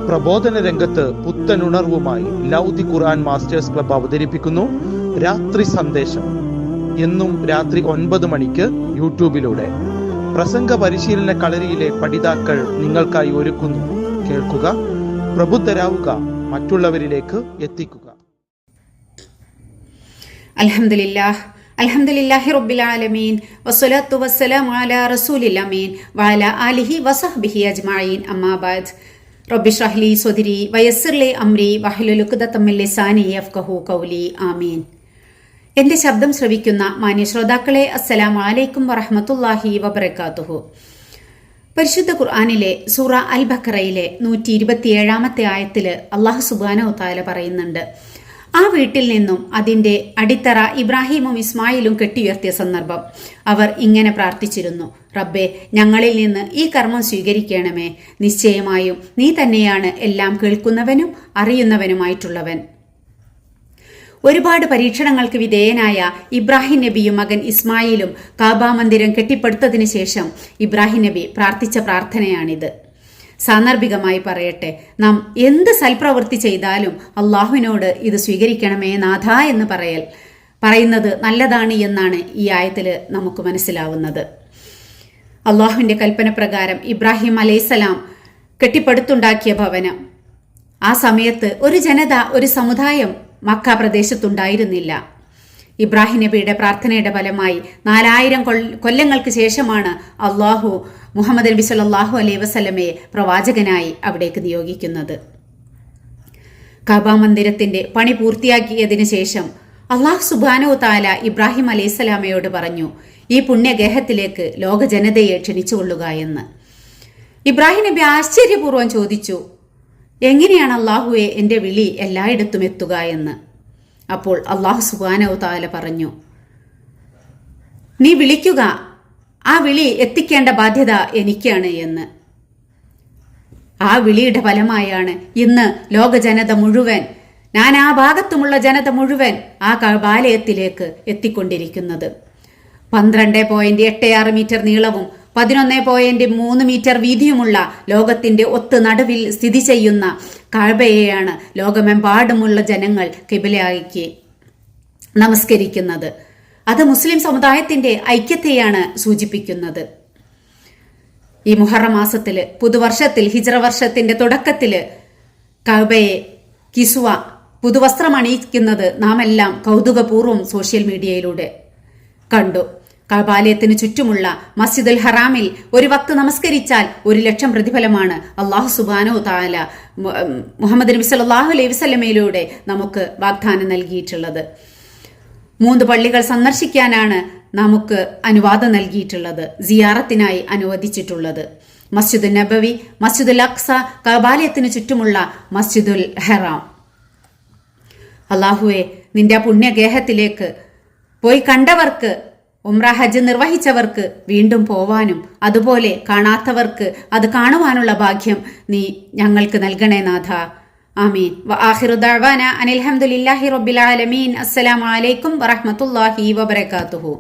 പ്രബോധന രംഗത്ത് പുത്തനുണർവുമായി ലൗദി ഖുർആൻ masters club അവതരിപ്പിക്കുന്നു രാത്രി സന്ദേശം. എന്നും രാത്രി 9 മണിക്ക് യൂട്യൂബിലൂടെ പ്രസംഗ പരിശീലന കളരിയിലെ പഠിതാക്കൾ നിങ്ങൾക്കായി ഒരുക്കുന്നു. കേൾക്കുക, പ്രബുദ്ധരാവുക, മറ്റുള്ളവരിലേക്ക് എത്തിക്കുക. അൽഹംദുലില്ലാഹി റബ്ബിൽ ആലമീൻ വസ്സലാത്തു വസ്സലാമു അലാ റസൂലിൽ അമീൻ വഅലാ ആലിഹി വസഹ്ബിഹി അജ്മഈൻ. അമ്മാ ബഅദ്. റബ്ബി ഇശ്റഹ് ലി സ്വദ്രി വയസ്സിർ ലി അംരി വഹ്ലുൽ ഉഖ്ദതം മിൻ ലിസാനി യഫ്ഖഹു ഖൗലി. ആമീൻ. എന്റെ ശബ്ദം ശ്രവിക്കുന്ന മാന്യ ശ്രോതാക്കളെ, അസ്സലാമു അലൈക്കും വറഹ്മത്തുള്ളാഹി വബറകാതുഹു. പരിശുദ്ധ ഖുർആനിലെ സൂറ അൽ ബഖറയിലെ 127-ാമത്തെ ആയത്തില് അല്ലാഹു സുബ്ഹാനഹു തആല പറയുന്നുണ്ട്, ആ വീട്ടിൽ നിന്നും അതിന്റെ അടിത്തറ ഇബ്രാഹിമും ഇസ്മായിലും കെട്ടിയുയർത്തിയ സന്ദർഭം അവർ ഇങ്ങനെ പ്രാർത്ഥിച്ചിരുന്നു, റബ്ബേ, ഞങ്ങളിൽ നിന്ന് ഈ കർമ്മം സ്വീകരിക്കണമേ. നിശ്ചയമായും നീ തന്നെയാണ് എല്ലാം കേൾക്കുന്നവനും അറിയുന്നവനുമായിട്ടുള്ളവൻ. ഒരുപാട് പരീക്ഷണങ്ങൾക്ക് വിധേയനായ ഇബ്രാഹിം നബിയും മകൻ ഇസ്മായിലും കാബ മന്ദിരം കെട്ടിപ്പടുത്തതിന് ശേഷം ഇബ്രാഹിം നബി പ്രാർത്ഥിച്ച പ്രാർത്ഥനയാണിത്. സാന്ദർഭികമായി പറയട്ടെ, നാം എന്ത് സൽപ്രവൃത്തി ചെയ്താലും അള്ളാഹുവിനോട് ഇത് സ്വീകരിക്കണമേ നാഥ എന്ന് പറയുന്നത് നല്ലതാണ് എന്നാണ് ഈ ആയത്തിൽ നമുക്ക് മനസ്സിലാവുന്നത്. അള്ളാഹുവിന്റെ കൽപ്പന പ്രകാരം ഇബ്രാഹിം അലൈഹിസ്സലാം കെട്ടിപ്പടുത്തുണ്ടാക്കിയ ഭവനം, ആ സമയത്ത് ഒരു ജനത, ഒരു സമുദായം മക്ക പ്രദേശത്തുണ്ടായിരുന്നില്ല. ഇബ്രാഹിം നബിയുടെ പ്രാർത്ഥനയുടെ ഫലമായി 4000 കൊല്ലങ്ങൾക്ക് ശേഷമാണ് അള്ളാഹു മുഹമ്മദ് നബി സല്ലല്ലാഹു അലൈഹി വസല്ലമയെ പ്രവാചകനായി അവിടേക്ക് നിയോഗിക്കുന്നത്. കഅബ മന്ദിരത്തിന്റെ പണി പൂർത്തിയാക്കിയതിനു ശേഷം അള്ളാഹു സുബ്ഹാനഹു തആല ഇബ്രാഹിം അലൈഹിസ്സലാമയോട് പറഞ്ഞു, ഈ പുണ്യഗേഹത്തിലേക്ക് ലോക ജനതയെ ക്ഷണിച്ചുകൊള്ളുക എന്ന്. ഇബ്രാഹിം നബി ആശ്ചര്യപൂർവ്വം ചോദിച്ചു, എങ്ങനെയാണ് അള്ളാഹുവെ എൻ്റെ വിളി എല്ലായിടത്തും എത്തുക എന്ന്. അപ്പോൾ അള്ളാഹു സുബ്ഹാനഹു തആല പറഞ്ഞു, നീ വിളിക്കുക, ആ വിളി എത്തിക്കേണ്ട ബാധ്യത എനിക്കാണ് എന്ന്. ആ വിളിയുടെ ഫലമായാണ് ഇന്ന് ലോക ജനത മുഴുവൻ, നാനാഭാഗത്തുമുള്ള ജനത മുഴുവൻ ആ കഅബാലയത്തിലേക്ക് എത്തിക്കൊണ്ടിരിക്കുന്നത്. 12.86 മീറ്റർ നീളവും 11.3 മീറ്റർ വീതിയുമുള്ള ലോകത്തിന്റെ ഒത്ത് നടുവിൽ സ്ഥിതി ചെയ്യുന്ന കഅബയെയാണ് ലോകമെമ്പാടുമുള്ള ജനങ്ങൾ ഖിബലയാക്കി നമസ്കരിക്കുന്നത്. അത് മുസ്ലിം സമുദായത്തിന്റെ ഐക്യത്തെയാണ് സൂചിപ്പിക്കുന്നത്. ഈ മുഹറം മാസത്തില്, പുതുവർഷത്തിൽ, ഹിജ്റ വർഷത്തിന്റെ തുടക്കത്തില് കഅബയെ കിസ്വ, പുതുവസ്ത്രം അണിയിക്കുന്നത് നാം എല്ലാം കൗതുകപൂർവ്വം സോഷ്യൽ മീഡിയയിലൂടെ കണ്ടു. കഅബാലയത്തിന് ചുറ്റുമുള്ള മസ്ജിദുൽ ഹറാമിൽ ഒരു വക്ത് നമസ്കരിച്ചാൽ 1,00,000 പ്രതിഫലമാണ് അല്ലാഹു സുബ്ഹാനഹു തആല മുഹമ്മദ് നബി സല്ലല്ലാഹു അലൈഹി വസല്ലമയിലൂടെ നമുക്ക് വാഗ്ദാനം നൽകിയിട്ടുള്ളത്. 3 പള്ളികൾ സന്ദർശിക്കാനാണ് നമുക്ക് അനുവാദം നൽകിയിട്ടുള്ളത്, സിയാറത്തിനായി അനുവദിച്ചിട്ടുള്ളത്. മസ്ജിദുൽ നബവി, മസ്ജിദുൽ അഖ്സ, കഅബാലയത്തിന് ചുറ്റുമുള്ള മസ്ജിദുൽ ഹറാം. അല്ലാഹുവേ, നിന്റെ പുണ്യഗേഹത്തിലേക്ക് പോയി കണ്ടവർക്ക്, ഉംറ ഹജ്ജ് നിർവഹിച്ചവർക്ക് വീണ്ടും പോവാനും അതുപോലെ കാണാത്തവർക്ക് അത് കാണുവാനുള്ള ഭാഗ്യം നീ ഞങ്ങൾക്ക് നൽകണേ നാഥ. ആമീൻ. വആഖിറു ദഅവാന അനിൽ ഹംദുലില്ലാഹി റബ്ബിൽ ആലമീൻ. അസ്സലാമു അലൈക്കും വറഹ്മത്തുള്ളാഹി വബറകാതുഹു.